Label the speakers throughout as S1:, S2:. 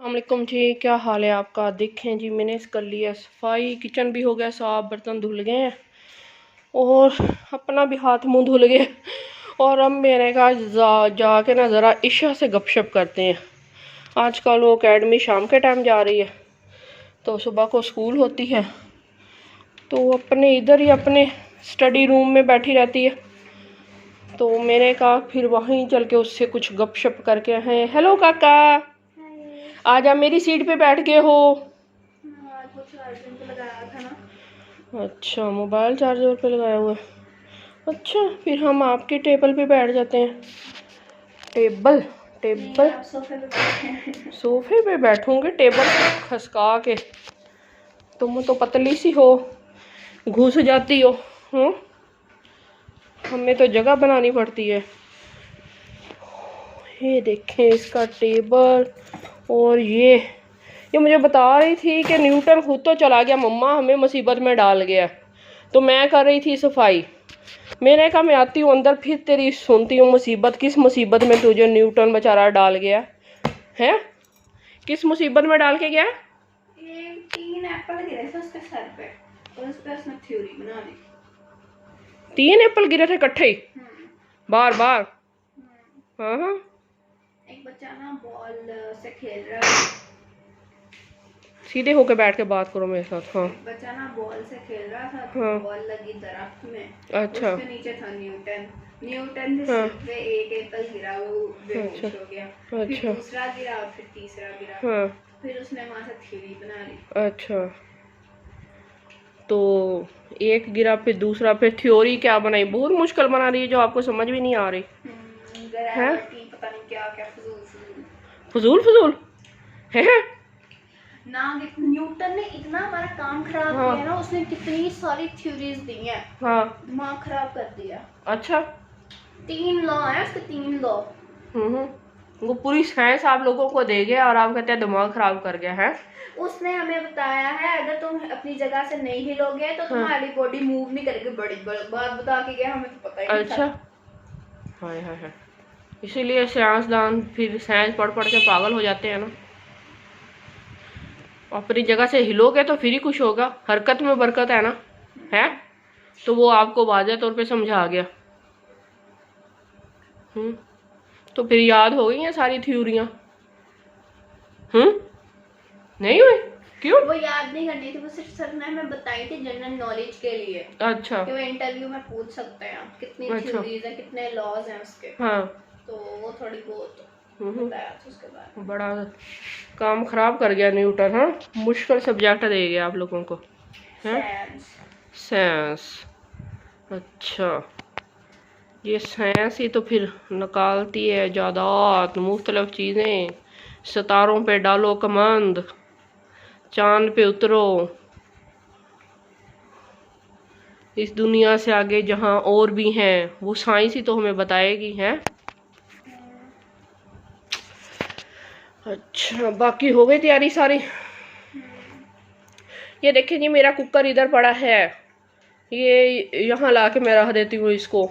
S1: अस्सलामुअलैकुम जी, क्या हाल है आपका। देखें जी, मैंने कर लिया सफाई, किचन भी हो गया साफ, बर्तन धुल गए हैं और अपना भी हाथ मुंह धुल गए। और अब मैंने कहा जाके ना ज़रा इशा से गपशप करते हैं। आजकल वो अकेडमी शाम के टाइम जा रही है तो सुबह को स्कूल होती है, तो अपने इधर ही अपने स्टडी रूम में बैठी रहती है। तो मैंने कहा फिर वहीं चल के उससे कुछ गपशप करके हैं। हेलो काका, आज आप मेरी सीट पे बैठ गए हो। अच्छा, मोबाइल चार्जर पे लगाया हुआ है। अच्छा, फिर हम आपके टेबल पे बैठ जाते हैं। टेबल सोफे पे बैठूंगे, टेबल पे खसका के। तुम तो पतली सी हो, घुस जाती हो। हमें तो जगह बनानी पड़ती है। ये देखें इसका टेबल। और ये मुझे बता रही थी कि न्यूटन खुद तो चला गया, मम्मा हमें मुसीबत में डाल गया। तो मैं कर रही थी सफाई, मैंने कहा मैं आती हूँ अंदर, फिर तेरी सुनती हूँ मुसीबत। किस मुसीबत में तुझे न्यूटन बेचारा डाल गया है? किस मुसीबत में डाल के गया?
S2: ये 3 एप्पल गिरे थे उसके सर पे और उस पे उसने थ्योरी बना दी।
S1: 3 एप्पल गिरे थे इकट्ठे ही, बार बार? हाँ।
S2: एक बच्चा ना बॉल से खेल रहा है,
S1: सीधे होके बैठ के बात करो मेरे साथ। हाँ,
S2: बच्चा ना बॉल से खेल रहा था।
S1: हाँ।
S2: बॉल लगी दरख्त में।
S1: अच्छा।
S2: उसके नीचे था न्यूटन के सिर पे एक एप्पल गिरा, वो बेहोश हो गया। फिर दूसरा गिरा और फिर तीसरा गिरा।
S1: हाँ।
S2: फिर उसने वहां से थ्योरी बना ली।
S1: अच्छा, तो एक गिरा फिर दूसरा, फिर थ्योरी क्या बनाई? बहुत मुश्किल बना रही है जो आपको समझ भी नहीं आ रही है।
S2: पता नहीं क्या क्या
S1: फजूल है
S2: ना। न्यूटन ने इतना हमारा काम खराब किया ना, उसने कितनी सारी थ्योरीज दी हैं।
S1: हाँ,
S2: दिमाग खराब कर दिया।
S1: अच्छा,
S2: 3 लॉ है उसके, 3 लॉ।
S1: वो पूरी साइंस आप लोगों को दे गया और आप कहते हैं दिमाग खराब कर गया है। उसने
S2: हमें बताया है अगर तुम अपनी जगह से नहीं हिलोगे तो तुम्हारी बॉडी मूव नहीं करेगी। बड़ी बात बता के गया, हमें तो पता ही नहीं था।
S1: अच्छा, हाय। इसीलिए साइंसदान फिर साइंस पढ़ के पागल हो जाते हैं ना। अपनी जगह से हिलोगे तो फिर ही कुछ होगा, हरकत में बरकत है ना, है। तो वो आपको वाज़े तौर पे समझा गया। तो फिर याद हो गई हैं सारी थ्योरियां? नहीं हुई? क्यों?
S2: वो याद नहीं करनी थी, वो सिर्फ सर ने हमें बताई थी जनरल नॉलेज के लिए।
S1: अच्छा,
S2: कि वो इंटरव्यू में पूछ सकते हैं कितनी थ्योरीज हैं, कितने लॉज हैं उसके।
S1: हाँ,
S2: तो वो थोड़ी बहुत बताया था उसके बाद।
S1: बड़ा काम खराब कर गया न्यूटन। हाँ, मुश्किल सब्जेक्ट दे गया आप लोगों को। साइंस। अच्छा, ये साइंस ही तो फिर निकालती है इजादात, मुख्तलिफ चीज़ें। सितारों पे डालो कमांड, चांद पे उतरो, इस दुनिया से आगे जहाँ और भी हैं वो साइंस ही तो हमें बताएगी, है। अच्छा, बाकी हो गई तैयारी सारी? ये देखिए जी, मेरा कुकर इधर पड़ा है, ये यहाँ ला के मैं रख देती हूँ इसको।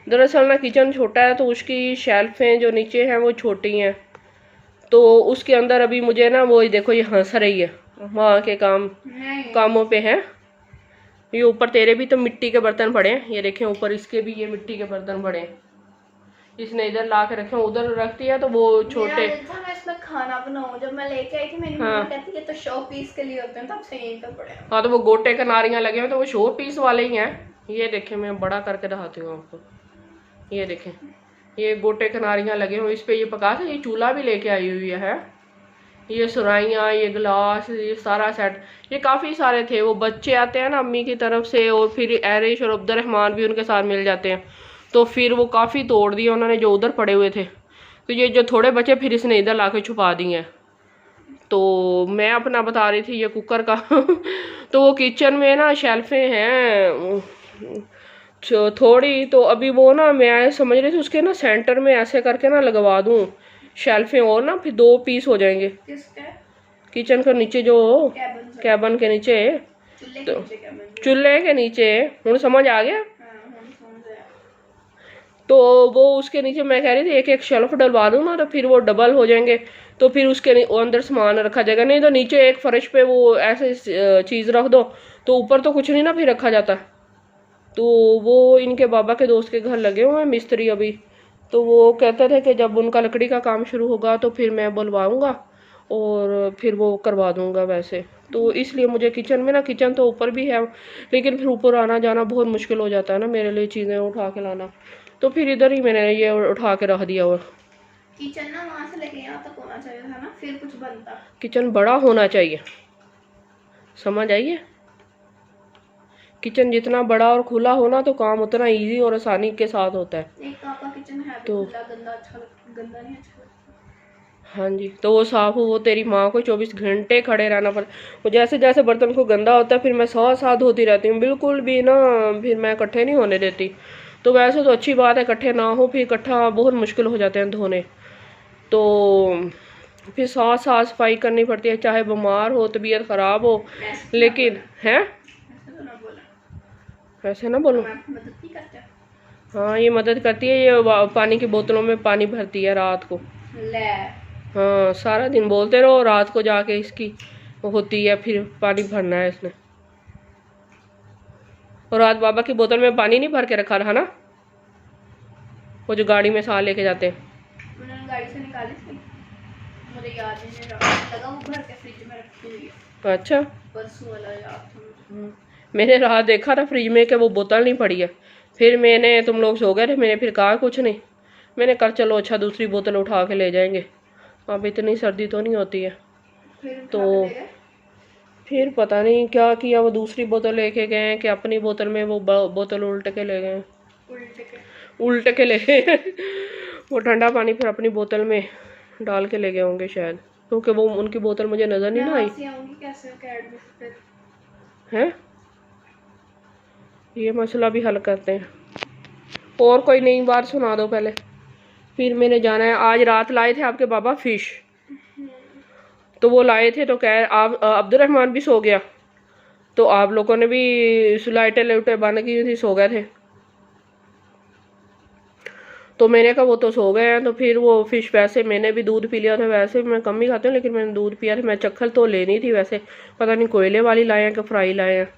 S1: दरअसल ना किचन छोटा है तो उसकी शेल्फें जो नीचे हैं वो छोटी हैं, तो उसके अंदर अभी मुझे ना वो देखो ये हंस रही है, वहाँ के कामों पे है। ये ऊपर तेरे भी तो मिट्टी के बर्तन पड़े हैं, ये देखें ऊपर इसके भी ये मिट्टी के बर्तन पड़े हैं। इसने इधर ला के रखे, उधर रखती है तो वो छोटे।
S2: मैं इसमें खाना बनाऊं, जब मैं लेके आई थी मेरी मम्मा कहती है तो शो पीस के लिए होते हैं, तब से यहीं पर पड़े हैं।
S1: हाँ, तो वो गोटे कनारियाँ लगे हुए तो वो शो पीस वाले ही हैं। ये देखें, मैं बड़ा करके दिखाती हूँ आपको। ये देखें, ये गोटे कनारियाँ लगे हुए, इस पे ये पका था। ये चूल्हा भी लेके आई हुई है। ये सुराइयाँ, ये गिलास, ये सारा सेट, ये काफ़ी सारे थे। वो बच्चे आते हैं ना अम्मी की तरफ से, और फिर एरिश और अब्दुर्रहमान भी उनके साथ मिल जाते हैं, तो फिर वो काफ़ी तोड़ दिए उन्होंने जो उधर पड़े हुए थे। तो ये जो थोड़े बचे फिर इसने इधर ला के छुपा दिए हैं। तो मैं अपना बता रही थी ये कुकर का तो वो किचन में ना शेल्फें हैं थोड़ी, तो अभी वो ना मैं समझ रही थी उसके ना सेंटर में ऐसे करके ना लगवा दूँ शेल्फें, और ना फिर 2 पीस हो जाएंगे। किचन के नीचे जो कैबन के नीचे, तो चूल्हे के नीचे। हूँ समझ आ गया? तो वो उसके नीचे मैं कह रही थी एक एक शेल्फ डलवा दूँ ना, तो फिर वो डबल हो जाएंगे, तो फिर उसके वो अंदर सामान रखा जाएगा। नहीं तो नीचे एक फर्श पे वो ऐसे चीज़ रख दो तो ऊपर तो कुछ नहीं ना फिर रखा जाता। तो वो इनके बाबा के दोस्त के घर लगे हुए हैं मिस्त्री अभी, तो वो कहते थे कि जब उनका लकड़ी का काम शुरू होगा तो फिर मैं बुलवाऊँगा और फिर वो करवा दूँगा वैसे। तो इसलिए मुझे किचन में ना, किचन तो ऊपर भी है लेकिन फिर ऊपर आना जाना बहुत मुश्किल हो जाता है ना मेरे लिए, चीज़ें उठा के लाना, तो फिर इधर ही मैंने ये उठा के रख दिया हुआ।
S2: किचन ना वहां से लेके यहाँ तक होना चाहिए था ना, फिर कुछ बनता।
S1: किचन बड़ा होना चाहिए, समझ आइए। किचन जितना बड़ा और खुला हो ना तो काम उतना इजी और आसानी के साथ होता है।
S2: एक तो आपका किचन है भी
S1: तो
S2: खुला, गंदा अच्छा गंदा नहीं अच्छा लगता।
S1: हाँ जी, तो वो साफ हो, वो तेरी माँ को 24 घंटे खड़े रहना पड़ता। वो जैसे जैसे बर्तन को गंदा होता है फिर मैं 100 धोती रहती हूँ, बिल्कुल भी ना फिर मैं इकट्ठे नहीं होने देती। तो वैसे तो अच्छी बात है इकट्ठे ना हो, फिर इकट्ठा बहुत मुश्किल हो जाते हैं धोने, तो फिर 100 सफाई करनी पड़ती है, चाहे बीमार हो, तबीयत ख़राब हो। लेकिन है वैसे ना बोलो,
S2: मदद नहीं करते।
S1: हाँ ये मदद करती है, ये पानी की बोतलों में पानी भरती है रात को।
S2: ले
S1: हाँ सारा दिन बोलते रहो, रात को जाके इसकी होती है फिर पानी भरना है इसने। और रात बाबा की बोतल में पानी नहीं भर के रखा रहा ना, वो जो गाड़ी में साथ लेके जाते हैं।
S2: उन्होंने गाड़ी से निकाली थी, मुझे याद नहीं लगा, वो भर के फ्रिज में रखी हुई है।
S1: अच्छा,
S2: परसों वाला याद था मुझे।
S1: मैंने रात देखा था फ्रिज में कि वो बोतल नहीं पड़ी है, फिर मैंने, तुम लोग सो गए थे, मैंने फिर कहा कुछ नहीं, मैंने कहा चलो अच्छा दूसरी बोतल उठा के ले जाएंगे, अब इतनी सर्दी तो नहीं होती है। तो फिर पता नहीं क्या किया, वो दूसरी बोतल लेके गए हैं कि अपनी बोतल में वो बोतल उल्ट के ले गए, उल्ट के ले गए वो ठंडा पानी फिर अपनी बोतल में डाल के ले गए होंगे शायद, क्योंकि वो उनकी बोतल मुझे नज़र नहीं ना आई है। ये मसला भी हल करते हैं। और कोई नई बात सुना दो पहले, फिर मैंने जाना है। आज रात लाए थे आपके बाबा फिश, तो वो लाए थे तो कह आप अब्दुलरहमान भी सो गया, तो आप लोगों ने भी लाइटें लाइटें बंद की थी, सो गए थे। तो मैंने कहा वो तो सो गए हैं, तो फिर वो फिश, वैसे मैंने भी दूध पी लिया था, वैसे मैं कम ही खाती हूँ लेकिन मैंने दूध पिया था। मैं चक्खल तो लेनी थी वैसे, पता नहीं कोयले वाली लाए हैं कि फ्राई लाए हैं।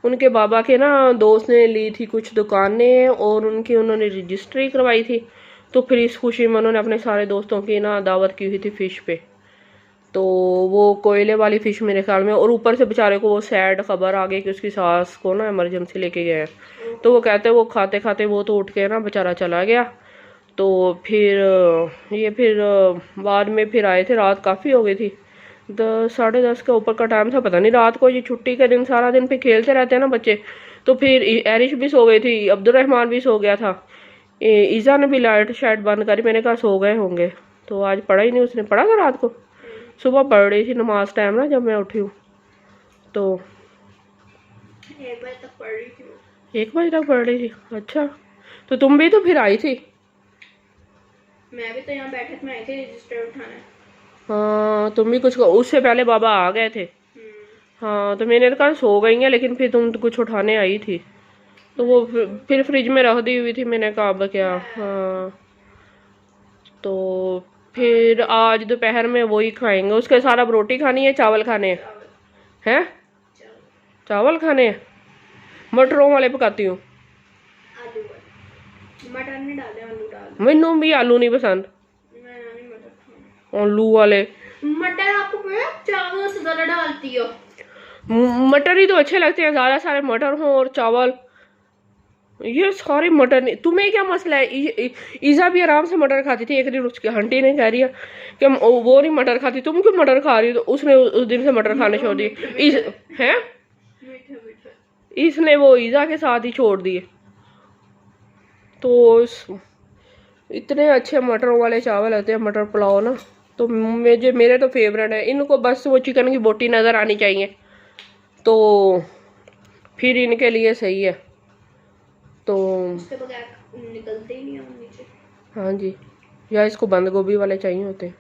S1: उनके बाबा के ना दोस्त ने ली थी कुछ दुकानें और उनकी उन्होंने रजिस्ट्री करवाई थी, तो फिर इस खुशी में उन्होंने अपने सारे दोस्तों की ना दावत की हुई थी फ़िश पे। तो वो कोयले वाली फ़िश मेरे ख्याल में, और ऊपर से बेचारे को वो सैड खबर आ गई कि उसकी सास को ना इमरजेंसी लेके गए हैं। तो वो कहते वो खाते खाते वो तो उठ के ना बेचारा चला गया। तो फिर ये फिर बाद में फिर आए थे, रात काफ़ी हो गई थी, 10 साढ़े 10 के ऊपर का टाइम था। पता नहीं रात को, ये छुट्टी के दिन सारा दिन पे खेलते रहते हैं ना बच्चे, तो फिर एरिश भी सो गई थी, अब्दुलरहमान भी सो गया था, ईज़ा ने भी लाइट शाइट बंद करी। मैंने कहा सो गए होंगे, तो आज पढ़ा ही नहीं उसने। पढ़ा था रात को, सुबह पढ़ रही थी नमाज टाइम ना जब मैं उठी हूँ, तो
S2: 1 बजे तक पढ़ रही थी।
S1: 1 बजे तक पढ़ रही थी, अच्छा। तो तुम भी तो फिर आई थी।
S2: मैं भी तो यहाँ बैठक में आई थी रजिस्टर उठाने।
S1: हाँ तुम भी कुछ, उससे पहले बाबा आ गए थे। हाँ तो मैंने कहा सो गई हैं, लेकिन फिर तुम कुछ उठाने आई थी, तो वो फिर फ्रिज में रख दी हुई थी। मैंने कहा अब क्या, हाँ। तो फिर आज दोपहर में वही खाएंगे, उसके साथ अब रोटी खानी है, चावल खाने हैं, चावल खाने हैं, मटरों वाले पकाती हूँ।
S2: मटर नहीं डाले, आलू डाल।
S1: मैनू भी आलू नहीं पसंद,
S2: मैं नहीं मटर खाऊंगी।
S1: आलू वाले
S2: मटर आपको पता, चावल से ज़्यादा डालती हो।
S1: मटर ही तो अच्छे लगते हैं, ज़्यादा सारे मटर हों और चावल, ये सारे मटर नहीं। तुम्हें क्या मसला है? ईज़ा भी आराम से मटर खाती थी, एक दिन उसकी आंटी ने कह रही है कि वो नहीं मटर खाती, तुम क्यों मटर खा रही हो? तो उसने उस दिन से मटर खाने छोड़ दिए हैं, इसने वो ईज़ा के साथ ही छोड़ दिए। तो इतने अच्छे मटरों वाले चावल होते हैं, मटर पुलाव ना, तो मेरे तो फेवरेट है। इनको बस वो चिकन की बोटी नज़र आनी चाहिए, तो फिर इनके लिए सही है। तो
S2: उसके बगैर निकलते ही नहीं हम नीचे।
S1: हाँ जी, या इसको बंद गोभी वाले चाहिए होते हैं,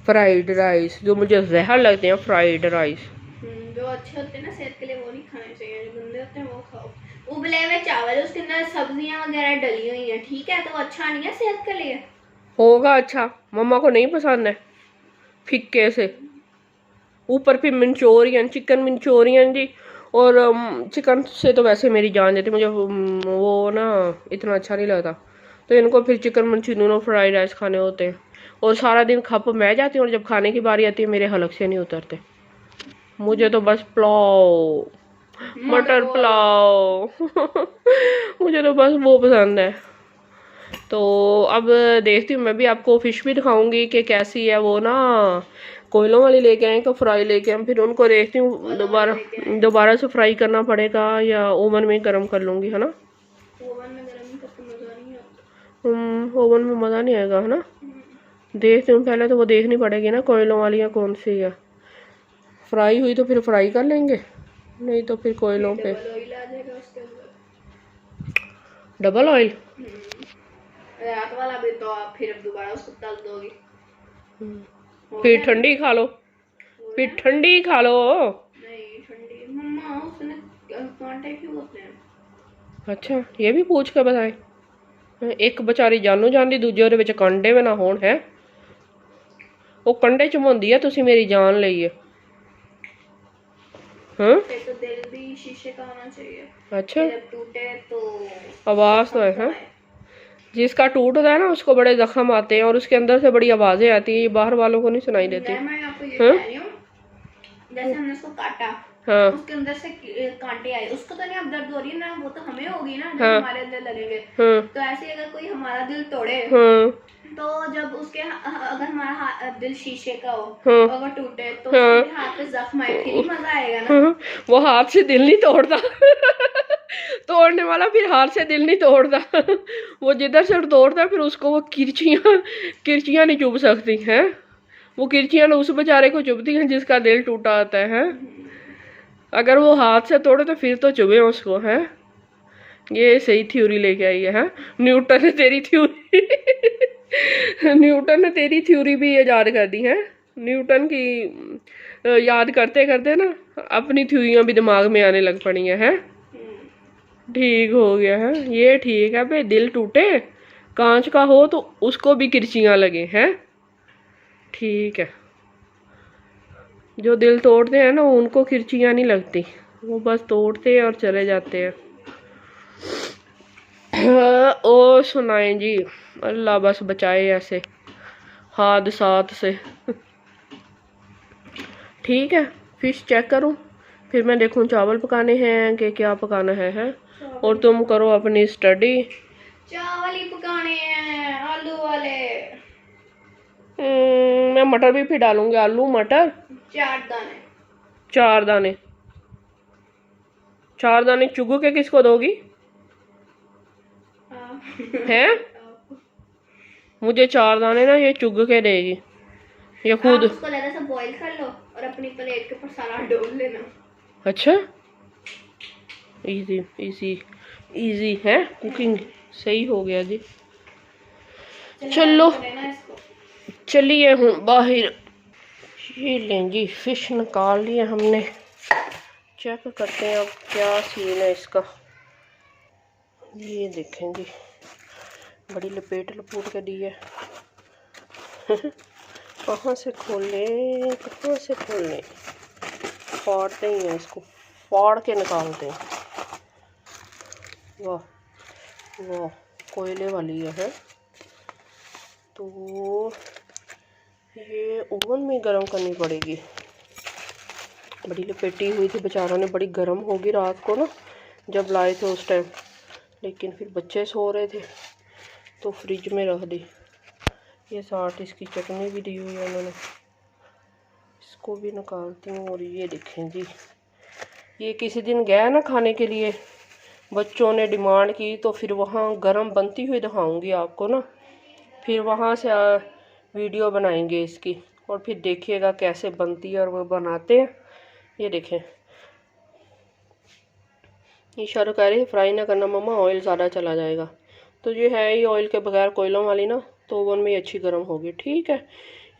S1: फ्राइड राइस, जो मुझे जहर लगते हैं फ्राइड राइस।
S2: जो अच्छे होते हैं ना सेहत के लिए, वो नहीं खाने चाहिए, जो गंदे होते हैं वो खाओ। उबले हुए चावल, उसके अंदर सब्जियां वगैरह डली हुई हैं, ठीक है, तो अच्छा नहीं है सेहत के लिए।
S1: होगा अच्छा, मम्मा को नहीं पसंद है फिक्के से। ऊपर फिर मंचूरियन, चिकन मंचूरियन जी। और चिकन से तो वैसे मेरी जान जाती, मुझे वो ना इतना अच्छा नहीं लगता। तो इनको फिर चिकन मंचूरियन और फ्राइड राइस खाने होते हैं। और सारा दिन खप मैं जाती हूँ और जब खाने की बारी आती है मेरे हलक से नहीं उतरते। मुझे तो बस पुलाव, मटर पुलाव मुझे तो बस वो पसंद है। तो अब देखती हूँ, मैं भी आपको फिश भी दिखाऊंगी कि कैसी है वो ना। कोयलों वाली लेके आए कि फ्राई लेके आए, फिर उनको देखती हूँ दोबारा से फ्राई करना पड़ेगा या ओवन में गर्म कर लूँगी, है ना।
S2: ओवन में गर्म करके मजा नहीं आता।
S1: ओवन में मज़ा नहीं आएगा, है ना। देखती हूँ, पहले तो वो देखनी पड़ेगी ना कोयलों वाली या कौन सी है। फ्राई हुई तो फिर फ्राई कर लेंगे, नहीं तो फिर कोयलों पे।
S2: ऑयल आ जाएगा उसके अंदर,
S1: डबल ऑयल।
S2: रात वाला भी तो आप फिर दोबारा उसको तल दोगी।
S1: फिर ठंडी खा लो, फिर ठंडी खा लो।
S2: नहीं ठंडी मम्मा उसने कांटे क्यों होते हैं?
S1: अच्छा, ये भी पूछ के बताएं। एक बेचारी जानू ਜਾਂਦੀ, ਦੂਜੇ ਉਹਦੇ ਵਿੱਚ ਕੰਡੇ ਵੀ ਨਾ ਹੋਣ ਹੈ। ਉਹ ਕੰਡੇ ਚੁੰਮਾਉਂਦੀ ਆ, ਤੁਸੀਂ ਮੇਰੀ ਜਾਨ ਲਈ ਹੈ। हाँ
S2: तो दिल भी शीशे का होना चाहिए।
S1: अच्छा,
S2: जब टूटे तो
S1: आवाज तो है। हाँ, जिसका टूटता है ना उसको बड़े जख्म आते हैं और उसके अंदर से बड़ी आवाजें आती है, ये बाहर वालों को नहीं सुनाई देती।
S2: मैं आपको ये कह रही हूँ, जैसे हमने उसको काटा,
S1: हाँ
S2: उसके अंदर से कांटे आए, उसको तो नहीं अब दर्द हो रही है ना, वो तो हमें होगी ना जब
S1: हाँ
S2: हमारे अंदर लगेंगे।
S1: हाँ
S2: तो ऐसे अगर कोई हमारा दिल तोड़े,
S1: हाँ
S2: तो जब उसके अगर हमारा दिल शीशे का हो,
S1: हाँ
S2: अगर टूटे तो
S1: हाँ
S2: उसके हाथ पे जख्म आए, फिर ही मजा आएगा ना।
S1: हाँ, वो हाथ से दिल नहीं तोड़ता तोड़ने वाला फिर हाथ से दिल नहीं तोड़ता वो जिधर से तोड़ता फिर उसको वो किरचियाँ नहीं चुभ सकती हैं। वो किरचियाँ उस बेचारे को चुभती हैं जिसका दिल टूटा आता है। अगर वो हाथ से तोड़े तो फिर तो चुभे उसको, है। ये सही थ्योरी लेके आई है। न्यूटन ने तेरी थ्योरी न्यूटन ने तेरी थ्योरी भी याद कर दी है। न्यूटन की याद करते करते ना अपनी थ्योरियाँ भी दिमाग में आने लग पड़ी हैं। ठीक हो गया है ये, ठीक है भाई। दिल टूटे कांच का हो तो उसको भी किरचियाँ लगे, हैं। ठीक है, जो दिल तोड़ते हैं ना उनको किरचियाँ नहीं लगती, वो बस तोड़ते हैं और चले जाते हैं। ओ सुनाएं जी, अल्लाह बस बचाए ऐसे हादसात से। ठीक है, फिश चेक करूं, फिर मैं देखूं चावल पकाने हैं कि क्या पकाना है। और तुम करो अपनी स्टडी।
S2: चावल ही पकाने हैं, आलू वाले।
S1: मैं मटर भी फिर डालूंगी, आलू मटर
S2: 4 दाने।
S1: 4 दाने, 4 दाने चुगू के किसको दोगी? हैं? मुझे 4 दाने ना ये चुग के देगी, ये खुद।
S2: उसको ज़रा सा बॉईल कर लो और अपनी प्लेट के ऊपर सारा डोल लेना।
S1: अच्छा, इजी इजी इजी है कुकिंग, सही हो गया जी। चलो चलिए हूँ बाहर। ये लें जी, फिश निकाल लिया हमने। चेक करते हैं अब क्या सीन है इसका। ये देखें जी, बड़ी लपेट लपूट के दी है कहाँ से खोलें, कहाँ से खोलें? फाड़ते ही हैं इसको, फाड़ के निकालते हैं। वाह वाह, कोयले वाली है। तो ये ओवन में गर्म करनी पड़ेगी। बड़ी लपेटी हुई थी, बेचारों ने बड़ी गर्म होगी रात को ना जब लाए थे उस टाइम, लेकिन फिर बच्चे सो रहे थे तो फ्रिज में रख दी। ये साथ इसकी चटनी भी दी हुई है उन्होंने, इसको भी निकालती हूँ। और ये देखें जी, ये किसी दिन गया ना खाने के लिए, बच्चों ने डिमांड की तो फिर वहाँ गरम बनती हुई दिखाऊंगी आपको ना, फिर वहाँ से वीडियो बनाएंगे इसकी और फिर देखिएगा कैसे बनती है और वो बनाते हैं। ये देखें, इशारा कह रही है फ्राई ना करना मम्मा, ऑयल ज़्यादा चला जाएगा। तो ये है ही ऑयल के बगैर कोयलों वाली ना, तो ओवन में अच्छी गर्म होगी। ठीक है,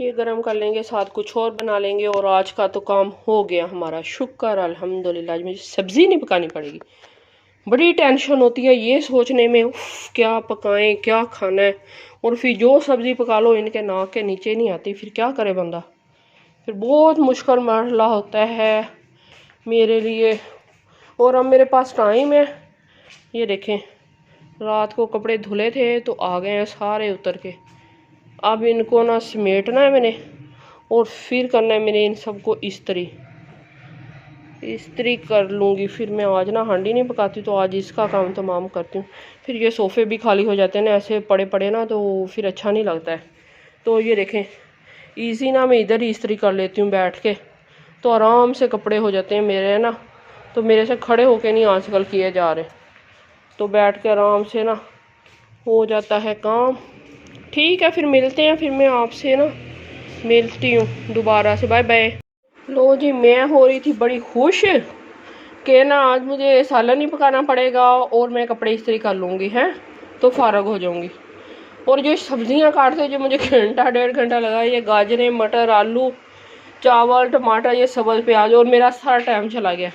S1: ये गर्म कर लेंगे, साथ कुछ और बना लेंगे। और आज का तो काम हो गया हमारा, शुक्र अल्हम्दुलिल्लाह। आज मुझे सब्ज़ी नहीं पकानी पड़ेगी, बड़ी टेंशन होती है ये सोचने में, उफ, क्या पकाएं क्या खाना है। और फिर जो सब्ज़ी पका लो इनके नाक के नीचे नहीं आती, फिर क्या करे बंदा। फिर बहुत मुश्किल मरला होता है मेरे लिए। और अब मेरे पास टाइम है, ये देखें रात को कपड़े धुले थे तो आ गए हैं सारे उतर के। अब इनको ना समेटना है मैंने और फिर करना है मैंने इन सबको इस्त्री कर लूँगी। फिर मैं आज ना हांडी नहीं पकाती तो आज इसका काम तमाम करती हूँ। फिर ये सोफ़े भी खाली हो जाते हैं ना ऐसे पड़े पड़े ना, तो फिर अच्छा नहीं लगता है। तो ये देखें इजी ना मैं इधर ही इस्त्री कर लेती हूँ बैठ के, तो आराम से कपड़े हो जाते हैं मेरे ना। तो मेरे से खड़े होके नहीं आजकल किए जा रहे, तो बैठ के आराम से ना हो जाता है काम। ठीक है फिर मिलते हैं, फिर मैं आपसे ना मिलती हूँ दोबारा से। Bye bye. लो जी, मैं हो रही थी बड़ी खुश कि ना आज मुझे सालन नहीं पकाना पड़ेगा और मैं कपड़े इस्त्री कर लूँगी हैं, तो फारग हो जाऊँगी। और जो सब्जियां काटते जो मुझे घंटा 1.5 घंटा लगा, ये गाजरें मटर आलू चावल टमाटर ये सब्ज़ प्याज, और मेरा सारा टाइम चला गया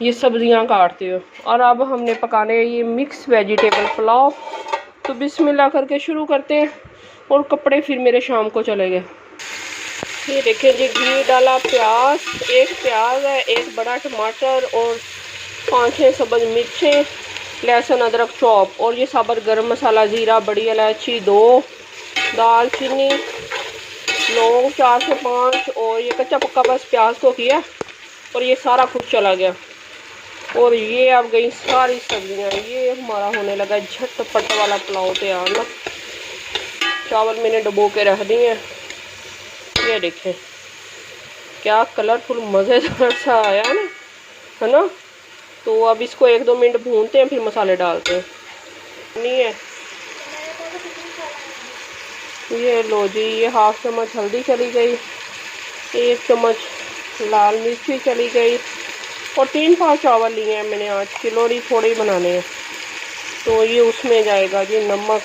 S1: ये सब्जियां काटते हो। और अब हमने पकाने ये मिक्स वेजिटेबल पुलाव, तो बिस्मिल्लाह करके शुरू करते हैं। और कपड़े फिर मेरे शाम को चले गए। ये देखिए जी, घी डाला, प्याज, एक प्याज है, एक बड़ा टमाटर और 5-6 सब्ज़ मिर्चें, लहसुन अदरक चॉप, और ये साबुत गरम मसाला, ज़ीरा, बड़ी इलायची 2, दालचीनी, लौंग 4 से 5, और ये कच्चा पक्का बस प्याज को किया और ये सारा कुछ चला गया। और ये अब गई सारी सब्जियां। ये हमारा होने लगा झटपट वाला पुलाव तैयार ना। चावल मैंने डुबो के रख दिए हैं, ये देखें क्या कलरफुल मज़ेदार सा आया ना, है ना। तो अब इसको 1-2 मिनट भूनते हैं, फिर मसाले डालते हैं। नहीं है ये लो जी, ये 1/2 चम्मच हल्दी चली गई, 1 चम्मच लाल मिर्ची चली गई, और 3 पाव चावल लिए हैं मैंने, आज किलोरी थोड़े बनाने हैं। तो ये उसमें जाएगा जी नमक,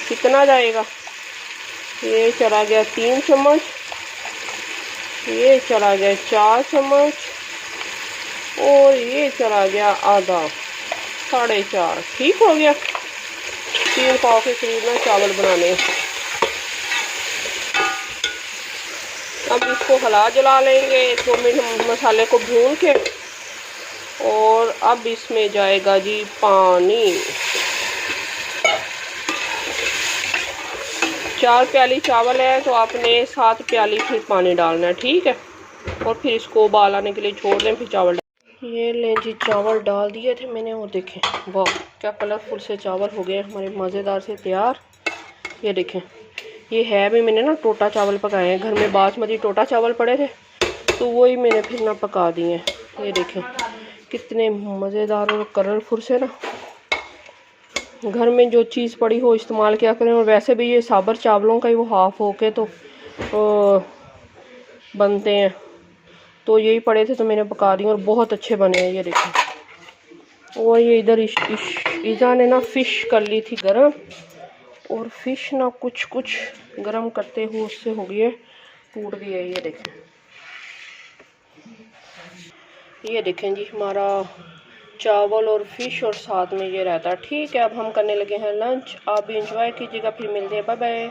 S1: कितना जाएगा, ये चला गया 3 चम्मच, ये चला गया 4 चम्मच, और ये चला गया आधा, 4.5। ठीक हो गया। 3 पाव के करीब ना चावल बनाने। अब इसको हिला जला लेंगे 2 मिनट मसाले को भून के। और अब इसमें जाएगा जी पानी, 4 प्याली चावल है तो आपने 7 प्याली फिर पानी डालना है, ठीक है। और फिर इसको उबाल आने के लिए छोड़ दें, फिर चावल ये लें जी, चावल डाल दिए थे मैंने, और देखें वाह क्या कलरफुल से चावल हो गए हमारे मज़ेदार से तैयार। ये देखें, ये है भी मैंने ना टोटा चावल पकाए हैं घर में, बासमती टोटा चावल पड़े थे तो वही मैंने फिर ना पका दिए हैं। ये देखें कितने मज़ेदार और कलरफुल से ना। घर में जो चीज़ पड़ी हो इस्तेमाल किया करें। और वैसे भी ये साबर चावलों का ही वो हाफ़ होके तो बनते हैं, तो यही पड़े थे तो मैंने पका दिए और बहुत अच्छे बने हैं। ये देखें। और ये इधर ईज़ा ने ना फ़िश कर ली थी गरम, और फिश ना कुछ कुछ गरम करते हुए उससे हो गई है, टूट गई है। ये देखें जी हमारा चावल और फिश और साथ में ये रहता है। ठीक है, अब हम करने लगे हैं लंच। आप भी इंजॉय कीजिएगा, फिर मिलते हैं, बाय बाय।